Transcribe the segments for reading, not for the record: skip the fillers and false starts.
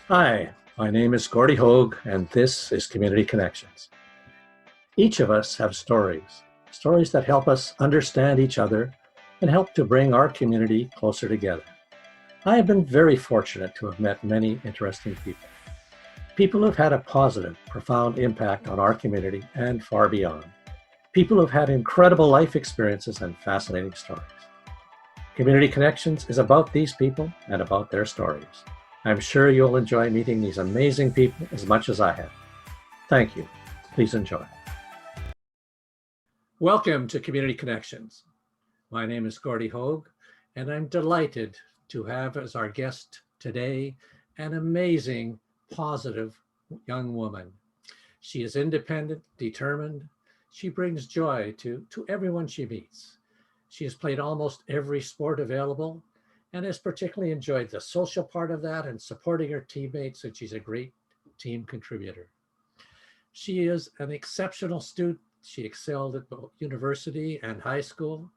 Hi, my name is Gordy Hogue, and this is Community Connections. Each of us have stories that help us understand each other and help to bring our community closer together. I have been very fortunate to have met many interesting people. People who've had a positive, profound impact on our community and far beyond. People who've had incredible life experiences and fascinating stories. Community Connections is about these people and about their stories. I'm sure you'll enjoy meeting these amazing people as much as I have. Thank you. Please enjoy. Welcome to Community Connections. My name is Gordy Hogue, and I'm delighted to have as our guest today an amazing, positive young woman. She is independent, determined. She brings joy to everyone she meets. She has played almost every sport available and has particularly enjoyed the social part of that and supporting her teammates, and she's a great team contributor. She is an exceptional student. She excelled at both university and high school.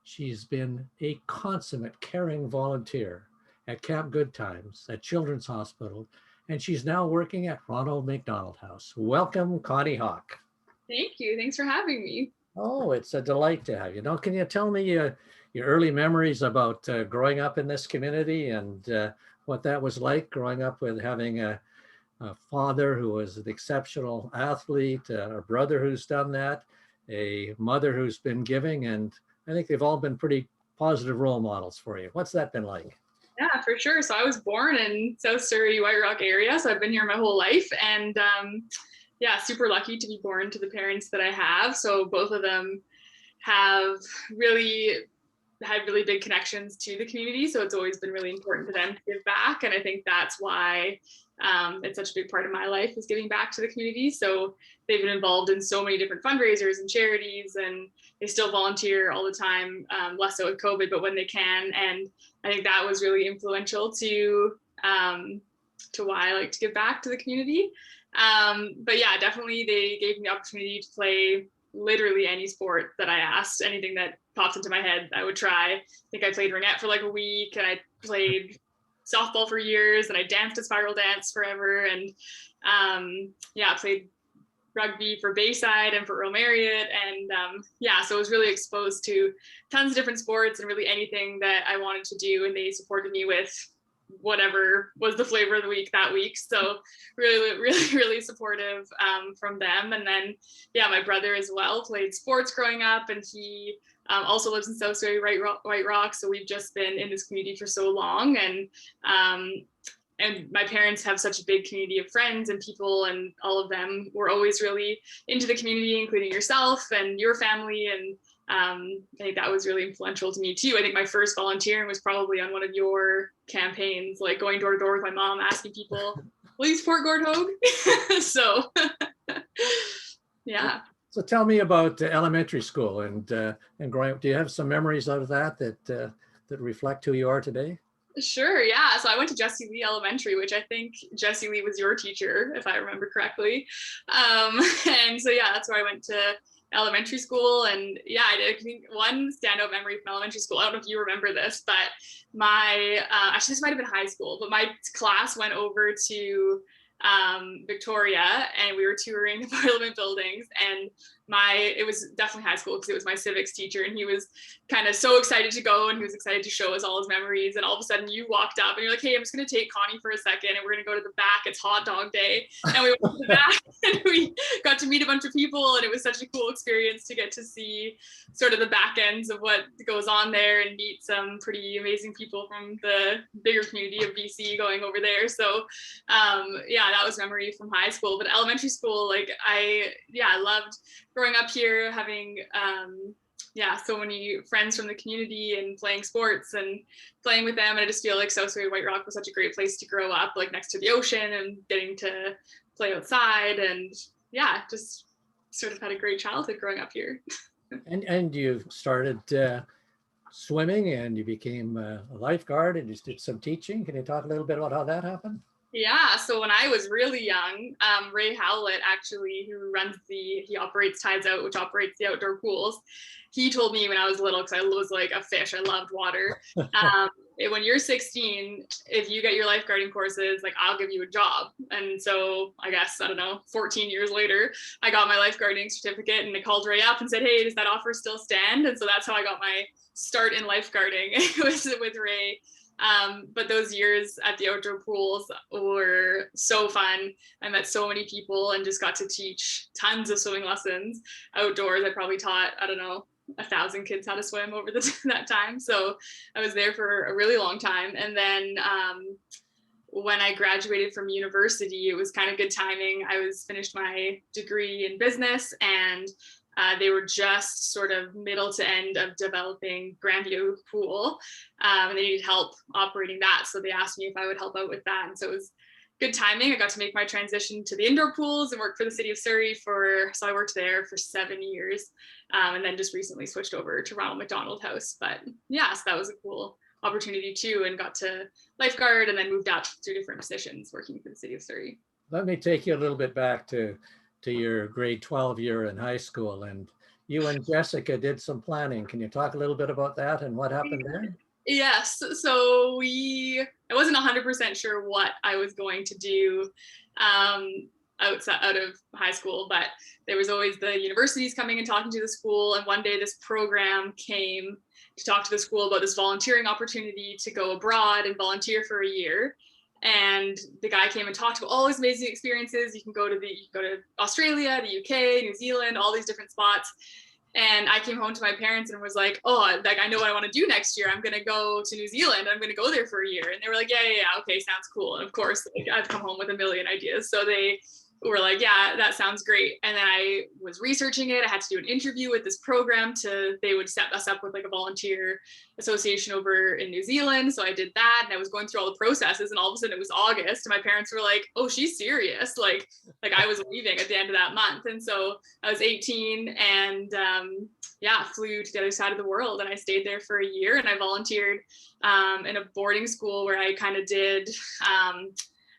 She's been a consummate caring volunteer at Camp Good Times, at Children's Hospital, and she's now working at Ronald McDonald House. Welcome, Connie Hawke. Thank you. Thanks for having me. Oh, it's a delight to have you. Now, can you tell me your early memories about growing up in this community and what that was like growing up with having a father who was an exceptional athlete, a brother who's done that, a mother who's been giving, and I think they've all been pretty positive role models for you. What's that been like? Yeah, for sure. So I was born in South Surrey, White Rock area. So I've been here my whole life. And yeah, super lucky to be born to the parents that I have. So both of them have really had really big connections to the community. So it's always been really important to them to give back. And I think that's why it's such a big part of my life is giving back to the community. So they've been involved in so many different fundraisers and charities, and they still volunteer all the time, less so with COVID, but when they can. And I think that was really influential to why I like to give back to the community. But yeah, definitely they gave me the opportunity to play literally any sport that I asked. Anything that pops into my head, I would try. I think I played ringette for like a week, and I played softball for years, and I danced a spiral dance forever. And yeah, I played rugby for Bayside and for Earl Marriott. And yeah, so I was really exposed to tons of different sports and really anything that I wanted to do. And they supported me with whatever was the flavor of the week that week. So really supportive from them. And then, yeah, my brother as well played sports growing up, and he also lives in South Surrey, White Rock. So we've just been in this community for so long. And my parents have such a big community of friends and people, and all of them were always really into the community, including yourself and your family. And I think that was really influential to me too. I think my first volunteering was probably on one of your campaigns, like going door to door with my mom, asking people, will you support Gord Hogue? So yeah. So tell me about elementary school and growing up. Do you have some memories out of that that reflect who you are today? Sure, yeah. So I went to Jesse Lee Elementary, which I think Jesse Lee was your teacher, if I remember correctly. And so, yeah, that's where I went to elementary school. And yeah, I did, I think, one standout memory from elementary school. I don't know if you remember this, but my, actually, this might have been high school, but my class went over to Victoria, and we were touring the Parliament buildings, and it was definitely high school because it was my civics teacher, and he was kind of so excited to go, and he was excited to show us all his memories. And all of a sudden you walked up and you're like, hey, I'm just going to take Connie for a second, and we're going to go to the back. It's hot dog day. And we went to the back and we got to meet a bunch of people, and it was such a cool experience to get to see sort of the back ends of what goes on there and meet some pretty amazing people from the bigger community of BC going over there. So yeah, that was memory from high school. But elementary school, like I loved growing up here, having yeah, so many friends from the community and playing sports and playing with them. And I just feel like South Surrey White Rock was such a great place to grow up, like next to the ocean and getting to play outside. And yeah, just sort of had a great childhood growing up here. And you started swimming, and you became a lifeguard, and you did some teaching. Can you talk a little bit about how that happened? Yeah, so when I was really young, Ray Howlett actually, he operates Tides Out, which operates the outdoor pools. He told me when I was little, because I was like a fish, I loved water. Um, when you're 16, if you get your lifeguarding courses, like I'll give you a job. And so I guess, I don't know, 14 years later, I got my lifeguarding certificate and I called Ray up and said, hey, does that offer still stand? And so that's how I got my start in lifeguarding with Ray. But those years at the outdoor pools were so fun. I met so many people and just got to teach tons of swimming lessons outdoors. I probably taught, I don't know, 1,000 kids how to swim over that time. So I was there for a really long time. And then when I graduated from university, it was kind of good timing. I was finished my degree in business, and they were just sort of middle to end of developing Grandview Pool, and they needed help operating that. So they asked me if I would help out with that. And so it was good timing. I got to make my transition to the indoor pools and work for the city of Surrey so I worked there for 7 years, and then just recently switched over to Ronald McDonald House. But yeah, so that was a cool opportunity too, and got to lifeguard and then moved up through different positions working for the city of Surrey. Let me take you a little bit back to your grade 12 year in high school, and you and Jessica did some planning. Can you talk a little bit about that and what happened there? Yes, so I wasn't 100% sure what I was going to do out of high school, but there was always the universities coming and talking to the school. And one day this program came to talk to the school about this volunteering opportunity to go abroad and volunteer for a year. And the guy came and talked about all these amazing experiences. You can go to Australia, the UK, New Zealand, all these different spots. And I came home to my parents and was like, oh, like I know what I want to do next year. I'm going to go to New Zealand. I'm going to go there for a year. And they were like, yeah, okay, sounds cool. And of course, like, I've come home with a million ideas. So they were like, yeah, that sounds great. And then I was researching it. I had to do an interview with this program they would set us up with like a volunteer association over in New Zealand. So I did that, and I was going through all the processes, and all of a sudden it was August, and my parents were like, oh, she's serious. Like I was leaving at the end of that month. And so I was 18 and flew to the other side of the world, and I stayed there for a year, and I volunteered in a boarding school where I kind of did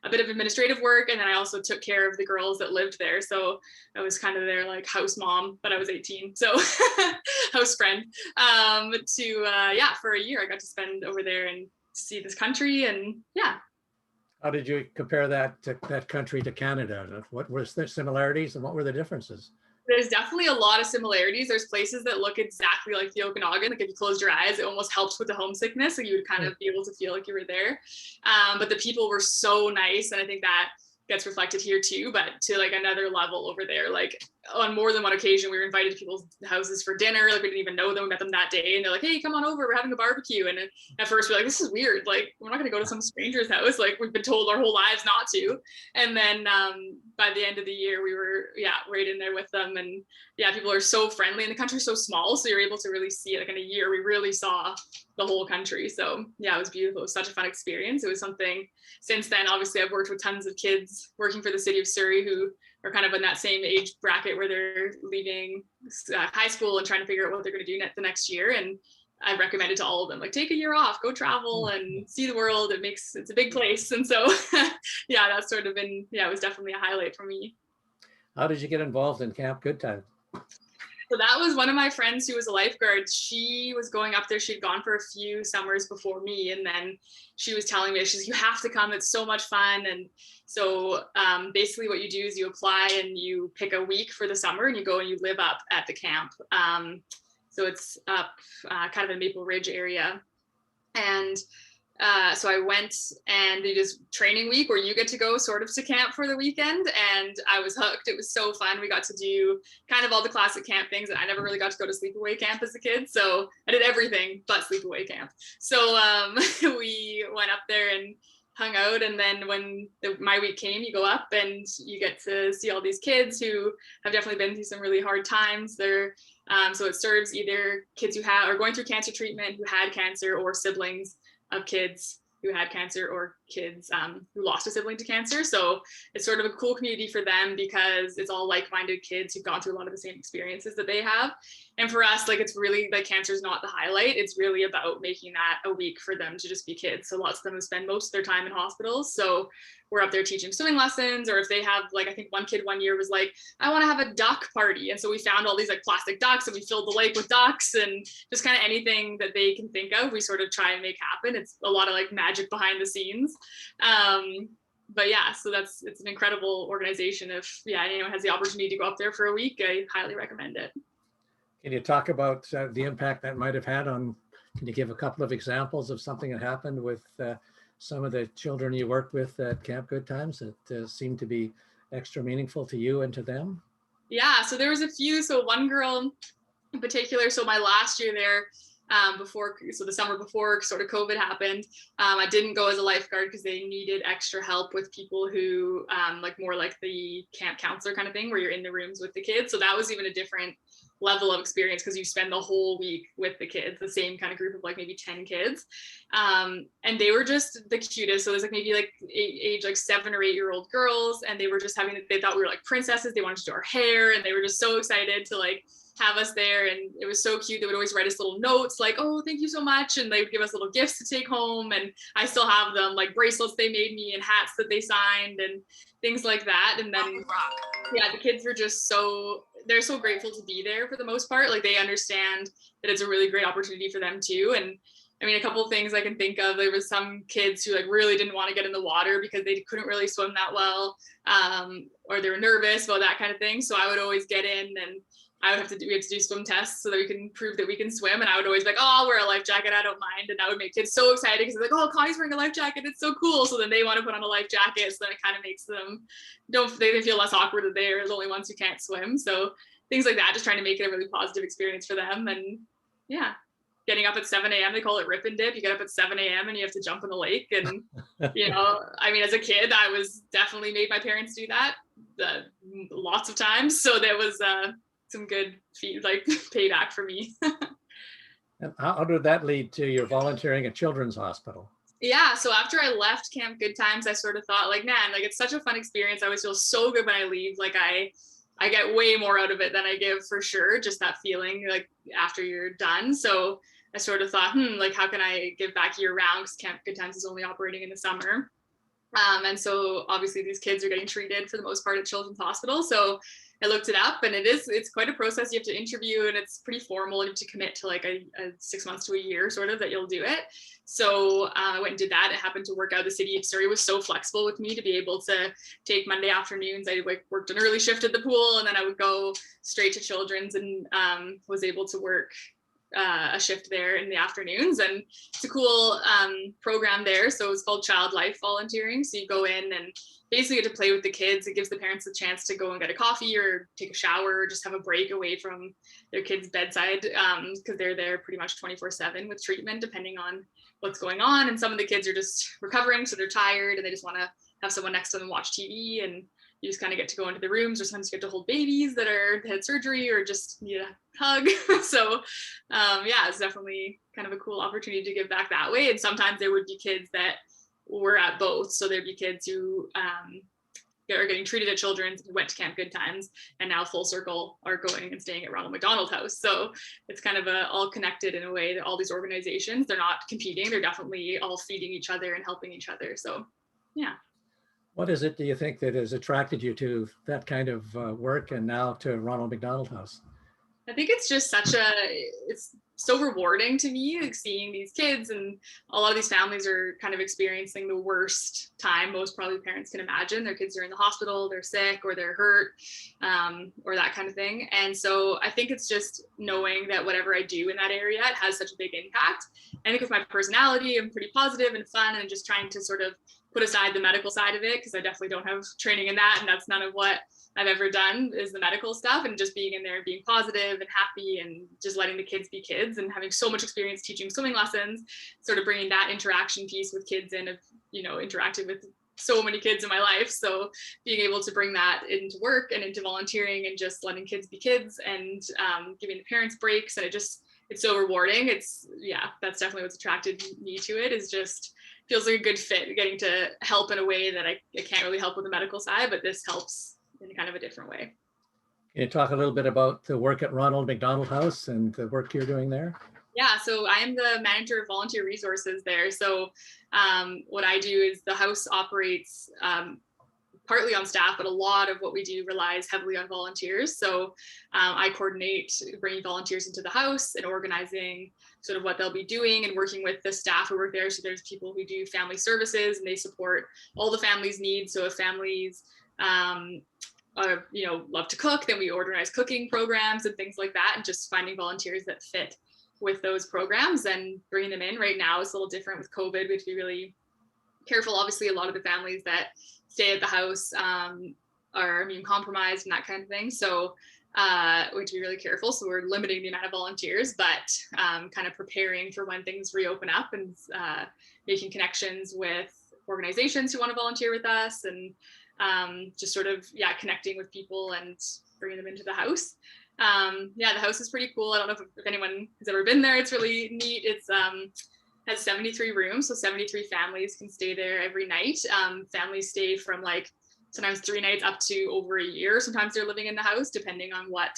a bit of administrative work, and then I also took care of the girls that lived there. So I was kind of their like house mom, but I was 18, so house friend. For a year I got to spend over there and see this country, and yeah. How did you compare that country to Canada? What were the similarities and what were the differences? There's definitely a lot of similarities. There's places that look exactly like the Okanagan. Like if you closed your eyes, it almost helps with the homesickness. So you would kind of be able to feel like you were there. But the people were so nice. And I think that gets reflected here too, but to like another level over there. Like on more than one occasion, we were invited to people's houses for dinner. Like we didn't even know them. We met them that day, and they're like, hey, come on over, we're having a barbecue. And at first we're like, this is weird. Like we're not gonna go to some stranger's house. Like we've been told our whole lives not to. And then by the end of the year, we were right in there with them. And people are so friendly, and the country's so small, so you're able to really see it. Like in a year, we really saw the whole country. So it was beautiful. It was such a fun experience. It was something. Since then, obviously, I've worked with tons of kids working for the city of Surrey who are kind of in that same age bracket where they're leaving high school and trying to figure out what they're going to do the next year. And I recommended to all of them, like, take a year off, go travel and see the world. It's a big place. And so, that's sort of been, it was definitely a highlight for me. How did you get involved in Camp Good Time? So that was one of my friends who was a lifeguard. She was going up there. She'd gone for a few summers before me. And then she was telling me, she's, you have to come. It's so much fun. And so basically what you do is you apply and you pick a week for the summer, and you go and you live up at the camp. So it's up kind of in Maple Ridge area. And so I went, and they just training week where you get to go sort of to camp for the weekend, and I was hooked. It was so fun. We got to do kind of all the classic camp things. I never really got to go to sleepaway camp as a kid, so I did everything but sleepaway camp. So we went up there and hung out, and then when my week came, you go up and you get to see all these kids who have definitely been through some really hard times. So it serves either kids who are going through cancer treatment, who had cancer, or siblings of kids who had cancer, or kids who lost a sibling to cancer. So it's sort of a cool community for them because it's all like-minded kids who've gone through a lot of the same experiences that they have. And for us, like, it's really like cancer is not the highlight. It's really about making that a week for them to just be kids. So lots of them spend most of their time in hospitals. So we're up there teaching swimming lessons, or if they have like, I think one kid one year was like, I want to have a duck party. And so we found all these like plastic ducks and we filled the lake with ducks, and just kind of anything that they can think of, we sort of try and make happen. It's a lot of like magic behind the scenes. But yeah, so it's an incredible organization. If anyone has the opportunity to go up there for a week, I highly recommend it. Can you talk about the impact that might have had on, can you give a couple of examples of something that happened with some of the children you worked with at Camp Good Times that seemed to be extra meaningful to you and to them? Yeah, so there was a few. So one girl in particular, so my last year there, the summer before sort of COVID happened, I didn't go as a lifeguard because they needed extra help with people who like more like the camp counselor kind of thing, where you're in the rooms with the kids. So that was even a different level of experience because you spend the whole week with the kids, the same kind of group of like maybe 10 kids. And they were just the cutest. So there's like maybe like age like 7 or 8-year-old girls, and they were just they thought we were like princesses. They wanted to do our hair, and they were just so excited to like have us there. And it was so cute. They would always write us little notes like, oh, thank you so much. And they would give us little gifts to take home. And I still have them, like bracelets they made me and hats that they signed and things like that. And then the kids were just they're so grateful to be there for the most part. Like they understand that it's a really great opportunity for them too. And I mean, a couple of things I can think of, there was some kids who like really didn't want to get in the water because they couldn't really swim that well, or they were nervous about that kind of thing. So I would always get in, and we had to do swim tests so that we can prove that we can swim. And I would always be like, oh, I'll wear a life jacket, I don't mind. And that would make kids so excited because they're like, oh, Connie's wearing a life jacket, it's so cool. So then they want to put on a life jacket. So then it kind of makes them, they feel less awkward that they're the only ones who can't swim. So things like that, just trying to make it a really positive experience for them. And yeah, getting up at 7 a.m., they call it rip and dip. You get up at 7 a.m. and you have to jump in the lake. And, I mean, as a kid, I was definitely made my parents do that lots of times. So there was some good payback for me. And how did that lead to your volunteering at Children's Hospital? Yeah, so after I left Camp Good Times, I sort of thought like, man, like it's such a fun experience. I always feel so good when I leave. Like I get way more out of it than I give, for sure. Just that feeling like after you're done. So I sort of thought, like how can I give back year round? Because Camp Good Times is only operating in the summer. And so obviously these kids are getting treated for the most part at Children's Hospital. So I looked it up, and it's quite a process. You have to interview, and it's pretty formal. You have to commit to like a 6 months to a year sort of that you'll do it. So I went and did that. It happened to work out. The city of Surrey was so flexible with me to be able to take Monday afternoons. I like worked an early shift at the pool, and then I would go straight to Children's, and was able to work a shift there in the afternoons. And it's a cool program there. So it's called Child Life Volunteering. So you go in and basically get to play with the kids. It gives the parents a chance to go and get a coffee or take a shower or just have a break away from their kids' bedside, because they're there pretty much 24/7 with treatment, depending on what's going on. And some of the kids are just recovering, so they're tired and they just want to have someone next to them watch TV. And you just kind of get to go into the rooms, or sometimes you get to hold babies that had surgery or just need a hug. So it's definitely kind of a cool opportunity to give back that way. And sometimes there would be kids that were at both. So there'd be kids who are getting treated at Children's, who went to Camp Good Times, and now full circle are going and staying at Ronald McDonald House. So it's kind of all connected in a way that all these organizations, they're not competing, they're definitely all feeding each other and helping each other. So yeah. What is it, do you think, that has attracted you to that kind of work, and now to Ronald McDonald House? I think it's just it's so rewarding to me, like seeing these kids, and a lot of these families are kind of experiencing the worst time most probably parents can imagine. Their kids are in the hospital, they're sick, or they're hurt, or that kind of thing. And so I think it's just knowing that whatever I do in that area, it has such a big impact. I think with my personality, I'm pretty positive and fun, and just trying to sort of put aside the medical side of it, because I definitely don't have training in that, and that's none of what I've ever done is the medical stuff. And just being in there and being positive and happy, and just letting the kids be kids, and having so much experience teaching swimming lessons, sort of bringing that interaction piece with kids in, of interacted with so many kids in my life. So being able to bring that into work and into volunteering, and just letting kids be kids, and giving the parents breaks, and it's so rewarding. That's definitely what's attracted me to it, is just feels like a good fit, getting to help in a way that I can't really help with the medical side, but this helps in kind of a different way. Can you talk a little bit about the work at Ronald McDonald House and the work you're doing there? Yeah, so I am the manager of volunteer resources there. So what I do is the house operates partly on staff, but a lot of what we do relies heavily on volunteers. So I coordinate bringing volunteers into the house and organizing sort of what they'll be doing and working with the staff who work there. So there's people who do family services and they support all the family's needs. So if families love to cook, then we organize cooking programs and things like that, and just finding volunteers that fit with those programs and bringing them in. Right now it's a little different with COVID. We have to be really careful. Obviously, a lot of the families that stay at the house are immune compromised and that kind of thing. So we have to be really careful. So we're limiting the amount of volunteers, but kind of preparing for when things reopen up and making connections with organizations who want to volunteer with us, and just sort of, connecting with people and bringing them into the house. The house is pretty cool. I don't know if anyone has ever been there. It's really neat. It's has 73 rooms, so 73 families can stay there every night. Families stay from like sometimes 3 nights up to over a year. Sometimes they're living in the house depending on what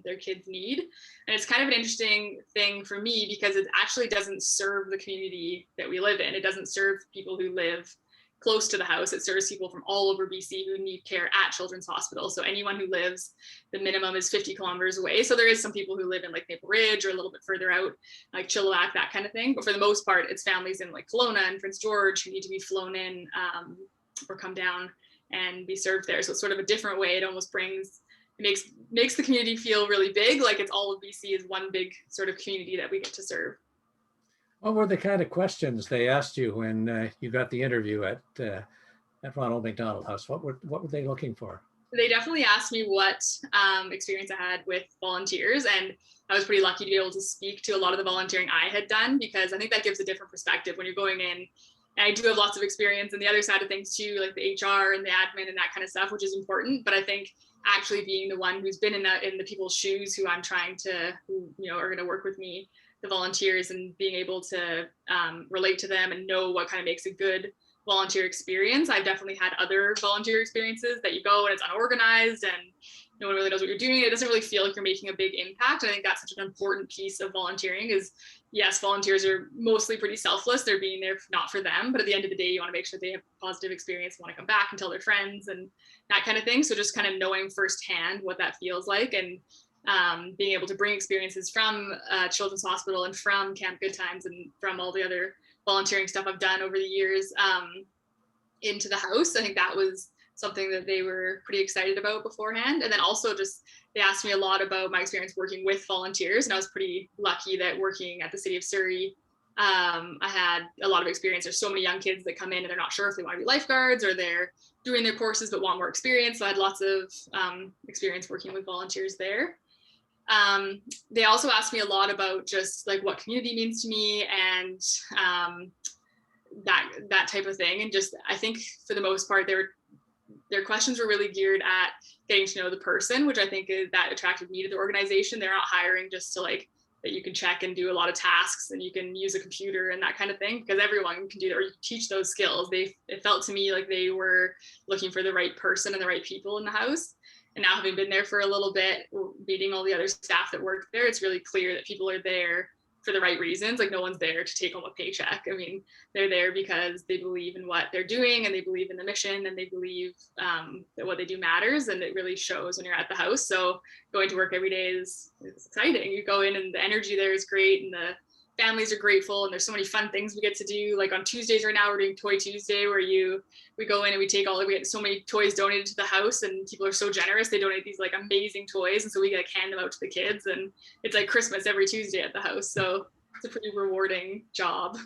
their kids need. And it's kind of an interesting thing for me because it actually doesn't serve the community that we live in. It doesn't serve people who live close to the house. It serves people from all over BC who need care at Children's Hospital. So anyone who lives, the minimum is 50 kilometers away. So there is some people who live in like Maple Ridge or a little bit further out, like Chilliwack, that kind of thing. But for the most part, it's families in like Kelowna and Prince George who need to be flown in or come down and be served there. So it's sort of a different way. It almost makes the community feel really big. Like it's all of BC is one big sort of community that we get to serve. What were the kind of questions they asked you when you got the interview at Ronald McDonald House? What were they looking for? They definitely asked me what experience I had with volunteers, and I was pretty lucky to be able to speak to a lot of the volunteering I had done, because I think that gives a different perspective when you're going in. And I do have lots of experience in the other side of things too, like the HR and the admin and that kind of stuff, which is important. But I think actually being the one who's been in the people's shoes who I'm trying to, are going to work with me, the volunteers, and being able to relate to them and know what kind of makes a good volunteer experience. I've definitely had other volunteer experiences that you go and it's unorganized and no one really knows what you're doing. It doesn't really feel like you're making a big impact. I think that's such an important piece of volunteering is, yes, volunteers are mostly pretty selfless. They're being there not for them, but at the end of the day, you want to make sure they have a positive experience, want to come back and tell their friends and that kind of thing. So just kind of knowing firsthand what that feels like, and being able to bring experiences from Children's Hospital and from Camp Good Times and from all the other volunteering stuff I've done over the years into the house. I think that was something that they were pretty excited about beforehand. And then also just, they asked me a lot about my experience working with volunteers. And I was pretty lucky that working at the City of Surrey, I had a lot of experience. There's so many young kids that come in and they're not sure if they want to be lifeguards or they're doing their courses but want more experience. So I had lots of experience working with volunteers there. They also asked me a lot about just like what community means to me and that type of thing. And just, I think for the most part, their questions were really geared at getting to know the person, which I think is that attracted me to the organization. They're not hiring just to like, that you can check and do a lot of tasks and you can use a computer and that kind of thing, because everyone can do that, or you can teach those skills. It felt to me like they were looking for the right person and the right people in the house. And now having been there for a little bit, meeting all the other staff that work there, it's really clear that people are there for the right reasons. Like no one's there to take home a paycheck. I mean, they're there because they believe in what they're doing and they believe in the mission and they believe that what they do matters, and it really shows when you're at the house. So going to work every day is exciting. You go in and the energy there is great and the families are grateful and there's so many fun things we get to do. Like on Tuesdays right now, we're doing Toy Tuesday where we go in and we get so many toys donated to the house, and people are so generous. They donate these like amazing toys, and so we get to hand them out to the kids, and it's like Christmas every Tuesday at the house. So it's a pretty rewarding job.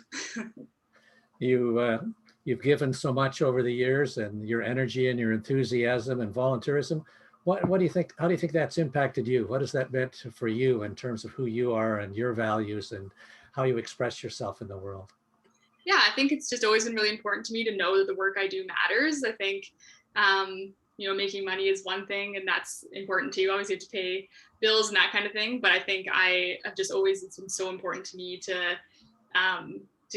You've given so much over the years, and your energy and your enthusiasm and volunteerism. What do you think? How do you think that's impacted you? What has that meant for you in terms of who you are and your values and how you express yourself in the world? Yeah, I think it's just always been really important to me to know that the work I do matters. I think, making money is one thing, and that's important too. Obviously, you have to pay bills and that kind of thing. But I think it's been so important to me to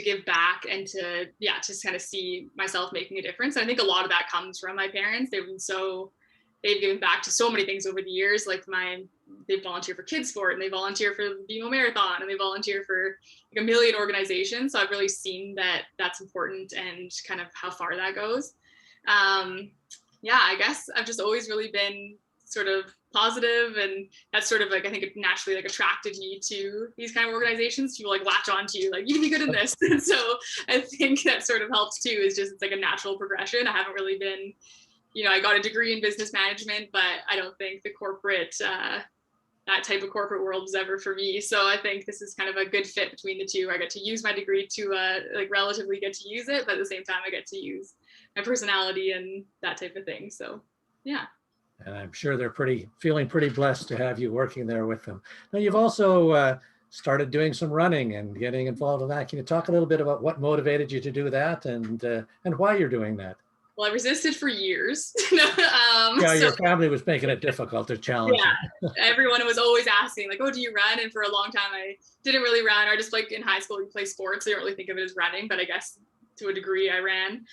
give back and to just kind of see myself making a difference. And I think a lot of that comes from my parents. They've been so they've given back to so many things over the years. Like they volunteer for kids sport, and they volunteer for the BMO Marathon, and they volunteer for like a million organizations. So I've really seen that that's important and kind of how far that goes. Yeah, I guess I've just always really been sort of positive, and that's sort of like, I think it naturally like attracted me to these kind of organizations. People like latch on to you, like, you can be good in this. And so I think that sort of helps too, is just, it's like a natural progression. I haven't really been, I got a degree in business management, but I don't think the corporate, that type of corporate world was ever for me. So I think this is kind of a good fit between the two. I get to use my degree to like relatively get to use it, but at the same time I get to use my personality and that type of thing. So yeah. And I'm sure they're feeling pretty blessed to have you working there with them. Now, you've also started doing some running and getting involved in that. Can you talk a little bit about what motivated you to do that, and why you're doing that? Well, I resisted for years. Yeah, your family was making it difficult or challenging. Yeah, everyone was always asking, like, oh, do you run? And for a long time, I didn't really run. Or just like in high school, you play sports. So you don't really think of it as running, but I guess to a degree I ran.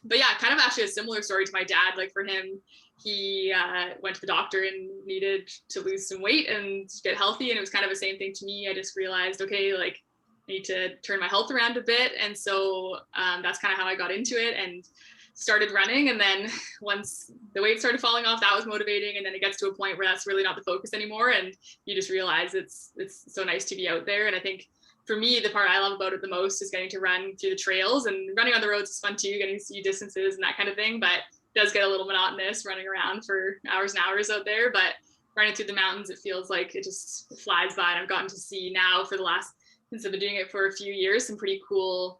But yeah, kind of actually a similar story to my dad. Like for him, he went to the doctor and needed to lose some weight and get healthy. And it was kind of the same thing to me. I just realized, okay, like I need to turn my health around a bit. And so that's kind of how I got into it and started running. And then once the weight started falling off, that was motivating. And then it gets to a point where that's really not the focus anymore. And you just realize it's so nice to be out there. And I think for me, the part I love about it the most is getting to run through the trails, and running on the roads is fun too, getting to see distances and that kind of thing. But it does get a little monotonous running around for hours and hours out there. But running through the mountains, it feels like it just flies by. And I've gotten to see now since I've been doing it for a few years, some pretty cool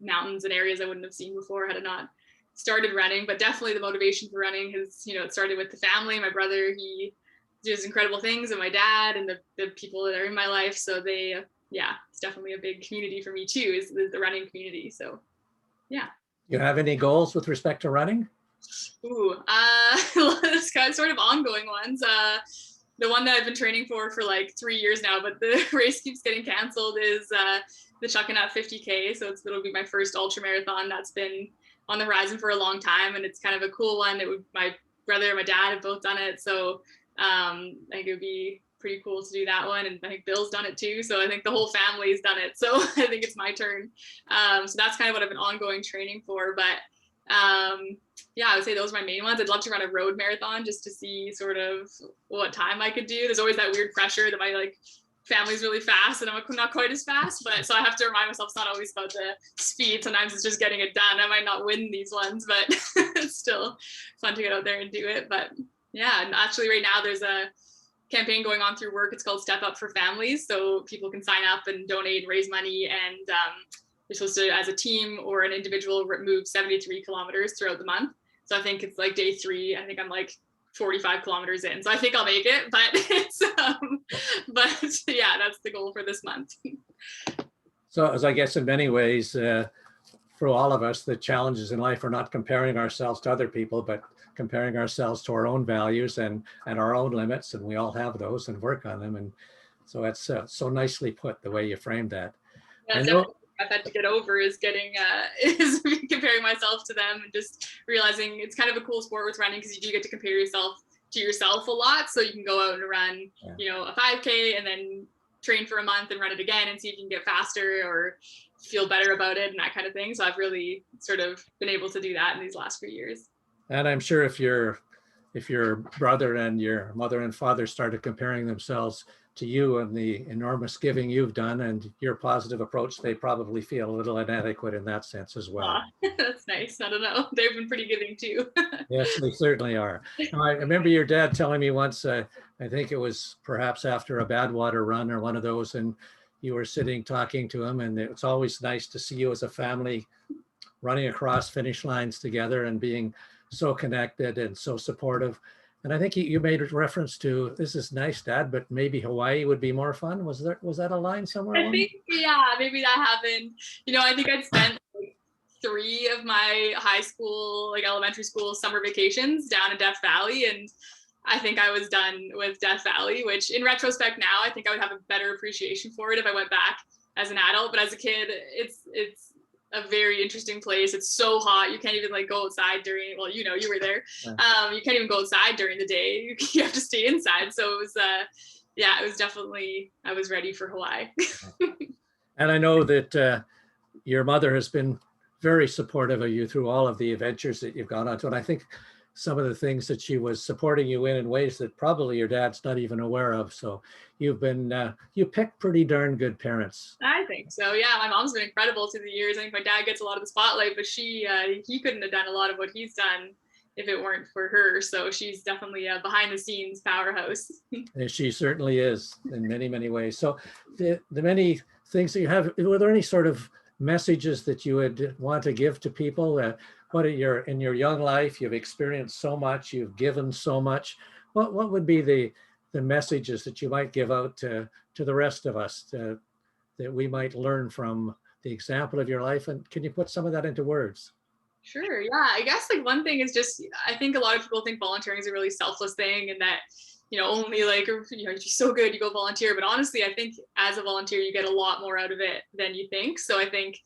mountains and areas I wouldn't have seen before had I not started running. But definitely the motivation for running has, it started with the family. My brother, he does incredible things, and my dad and the people that are in my life. So it's definitely a big community for me too, is the running community. So yeah. You have any goals with respect to running? It's kind of sort of ongoing ones. The one that I've been training for like 3 years now, but the race keeps getting canceled, is the Chuckanut 50K. So it'll be my first ultra marathon. That's been on the horizon for a long time, and it's kind of a cool one. My brother and my dad have both done it. So I think it would be pretty cool to do that one. And I think Bill's done it too. So I think the whole family's done it. So I think it's my turn. So that's kind of what I've been ongoing training for. But I would say those are my main ones. I'd love to run a road marathon just to see sort of what time I could do. There's always that weird pressure that my family's really fast and I'm not quite as fast, but so I have to remind myself it's not always about the speed. Sometimes it's just getting it done. I might not win these ones, but it's still fun to get out there and do it. But yeah, and actually right now there's a campaign going on through work. It's called Step Up for Families. So people can sign up and donate and raise money, and you're supposed to, as a team or an individual, move 73 kilometers throughout the month. So I think it's like day 3. I think I'm like 45 kilometers in. So I think I'll make it, but yeah, that's the goal for this month. So as I guess in many ways, for all of us, the challenges in life are not comparing ourselves to other people, but comparing ourselves to our own values and our own limits. And we all have those and work on them. And so that's so nicely put, the way you framed that. Yeah, I've had to get over is is comparing myself to them, and just realizing it's kind of a cool sport with running, because you do get to compare yourself to yourself a lot. So you can go out and run, a 5K and then train for a month and run it again and see if you can get faster or feel better about it and that kind of thing. So I've really sort of been able to do that in these last few years. And I'm sure if your brother and your mother and father started comparing themselves to you and the enormous giving you've done and your positive approach, they probably feel a little inadequate in that sense as well. That's nice. I don't know. They've been pretty giving too. Yes, they certainly are. Now, I remember your dad telling me once, I think it was perhaps after a Badwater run or one of those, and you were sitting talking to him, and it's always nice to see you as a family running across finish lines together and being so connected and so supportive. And I think you made a reference to, this is nice, Dad, but maybe Hawaii would be more fun. Was that a line somewhere? I think, yeah, maybe that happened. I think I'd spent 3 of my high school, elementary school summer vacations down in Death Valley. And I think I was done with Death Valley, which in retrospect now, I think I would have a better appreciation for it if I went back as an adult. But as a kid, it's a very interesting place. It's so hot. You can't even like go outside during, well, you know, you were there. You can't even go outside during the day. You have to stay inside. So it was, yeah, it was definitely, I was ready for Hawaii. And I know that your mother has been very supportive of you through all of the adventures that you've gone on to. And I think some of the things that she was supporting you in ways that probably your dad's not even aware of. So you've been, you picked pretty darn good parents. I think so. Yeah, my mom's been incredible through the years. I think my dad gets a lot of the spotlight, but he couldn't have done a lot of what he's done if it weren't for her. So she's definitely a behind the scenes powerhouse. And she certainly is in many, many ways. So the many things that you have, were there any sort of messages that you would want to give to people? What are in your young life, you've experienced so much, you've given so much. What would be the messages that you might give out to the rest of us that we might learn from the example of your life? And can you put some of that into words? Sure. Yeah. I guess like one thing is just, I think a lot of people think volunteering is a really selfless thing and that, you know, only like, you know, you're so good, you go volunteer. But honestly, I think as a volunteer, you get a lot more out of it than you think. So I think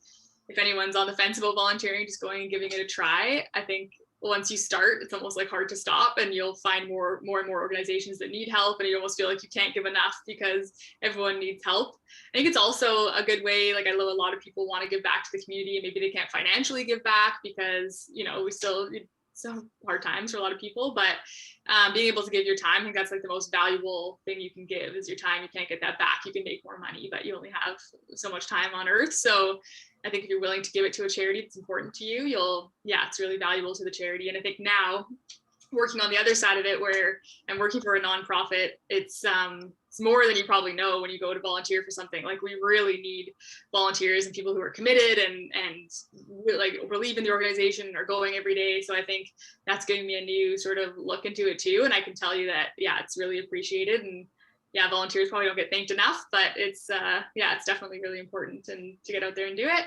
if anyone's on the fence about volunteering, just going and giving it a try. I think once you start, it's almost like hard to stop, and you'll find more and more organizations that need help, and you almost feel like you can't give enough because everyone needs help. I think it's also a good way, like I know a lot of people want to give back to the community and maybe they can't financially give back because, you know, it's hard times for a lot of people, but being able to give your time, I think that's like the most valuable thing you can give is your time. You can't get that back. You can make more money, but you only have so much time on earth. So I think if you're willing to give it to a charity that's important to you, it's really valuable to the charity. And I think now working on the other side of it, where I'm working for a nonprofit, it's more than you probably know when you go to volunteer for something. Like we really need volunteers and people who are committed and like believe in the organization and are going every day. So I think that's giving me a new sort of look into it too. And I can tell you that, it's really appreciated. And volunteers probably don't get thanked enough, but it's definitely really important and to get out there and do it.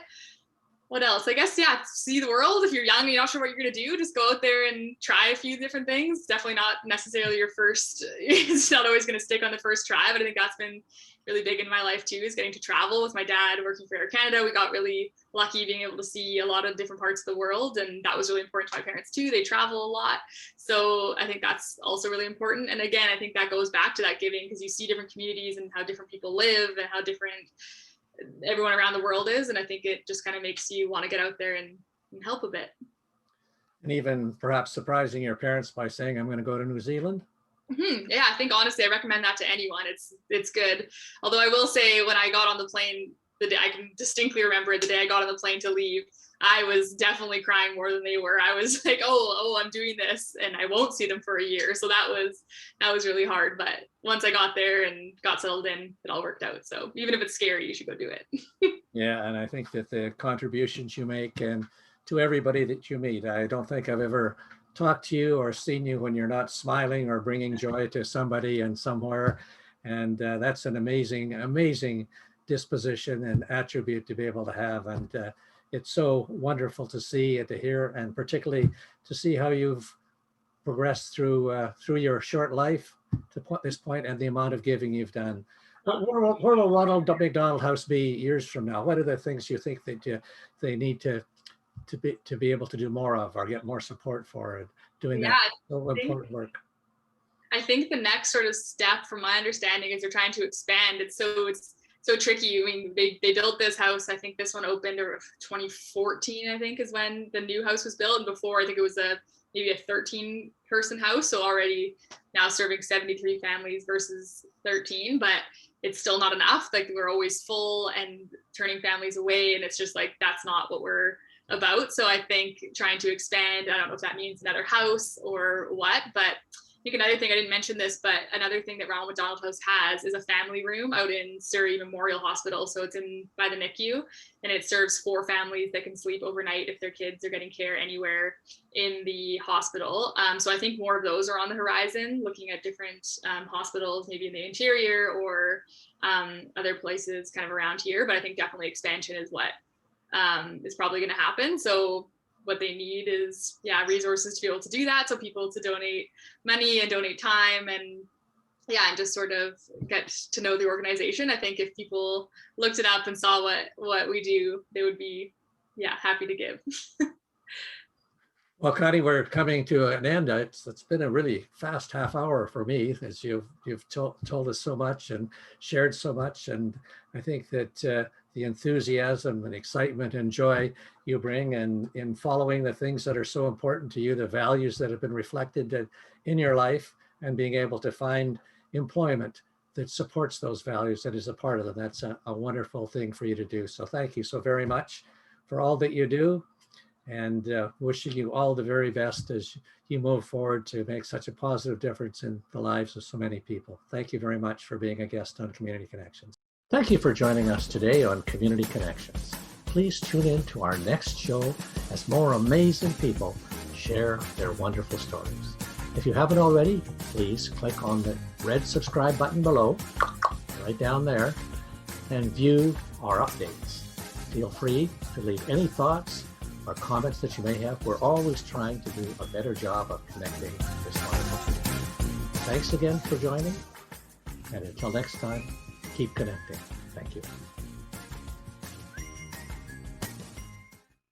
What else? I guess, see the world. If you're young and you're not sure what you're going to do, just go out there and try a few different things. Definitely not necessarily your first, it's not always going to stick on the first try, but I think that's been really big in my life too, is getting to travel with my dad working for Air Canada. We got really lucky being able to see a lot of different parts of the world, and that was really important to my parents too. They travel a lot. So I think that's also really important. And again, I think that goes back to that giving, because you see different communities and how different people live and how different everyone around the world is. And I think it just kind of makes you want to get out there and help a bit. And even perhaps surprising your parents by saying, I'm going to go to New Zealand. Mm-hmm. Yeah, I think honestly, I recommend that to anyone. It's good. Although I will say, when I got on the plane, the day I can distinctly remember the day I got on the plane to leave, I was definitely crying more than they were. I was like, oh, I'm doing this and I won't see them for a year. So that was really hard. But once I got there and got settled in, it all worked out. So even if it's scary, you should go do it. Yeah, and I think that the contributions you make and to everybody that you meet, I don't think I've ever talked to you or seen you when you're not smiling or bringing joy to somebody and somewhere. And that's an amazing, amazing disposition and attribute to be able to have. And it's so wonderful to see and to hear, and particularly to see how you've progressed through your short life to this point and the amount of giving you've done. Where will Ronald McDonald House be years from now? What are the things you think that they need to be able to do more of or get more support for doing that so important work? I think the next sort of step, from my understanding, is they're trying to expand. It's so tricky. I mean, they built this house. I think this one opened in 2014, I think, is when the new house was built. And before, I think it was maybe a 13-person house. So already now serving 73 families versus 13, but it's still not enough. Like, we're always full and turning families away. And it's just like, that's not what we're about. So I think trying to expand, I don't know if that means another house or what, but I think another thing, I didn't mention this, but another thing that Ronald McDonald House has is a family room out in Surrey Memorial Hospital. So it's by the NICU, and it serves 4 families that can sleep overnight if their kids are getting care anywhere in the hospital. So I think more of those are on the horizon, looking at different hospitals, maybe in the interior or other places kind of around here. But I think definitely expansion is what is probably going to happen. So what they need is resources to be able to do that, so people to donate money and donate time and just sort of get to know the organization. I think if people looked it up and saw what we do, they would be yeah, happy to give. Well, Connie, we're coming to an end. It's been a really fast half hour for me, as you've told us so much and shared so much. And I think that the enthusiasm and excitement and joy you bring and in following the things that are so important to you, the values that have been reflected in your life, and being able to find employment that supports those values, that is a part of them. That's a wonderful thing for you to do. So thank you so very much for all that you do, and wishing you all the very best as you move forward to make such a positive difference in the lives of so many people. Thank you very much for being a guest on Community Connections. Thank you for joining us today on Community Connections. Please tune in to our next show as more amazing people share their wonderful stories. If you haven't already, please click on the red subscribe button below, right down there, and view our updates. Feel free to leave any thoughts or comments that you may have. We're always trying to do a better job of connecting this wonderful community. Thanks again for joining, and until next time, keep connecting. Thank you.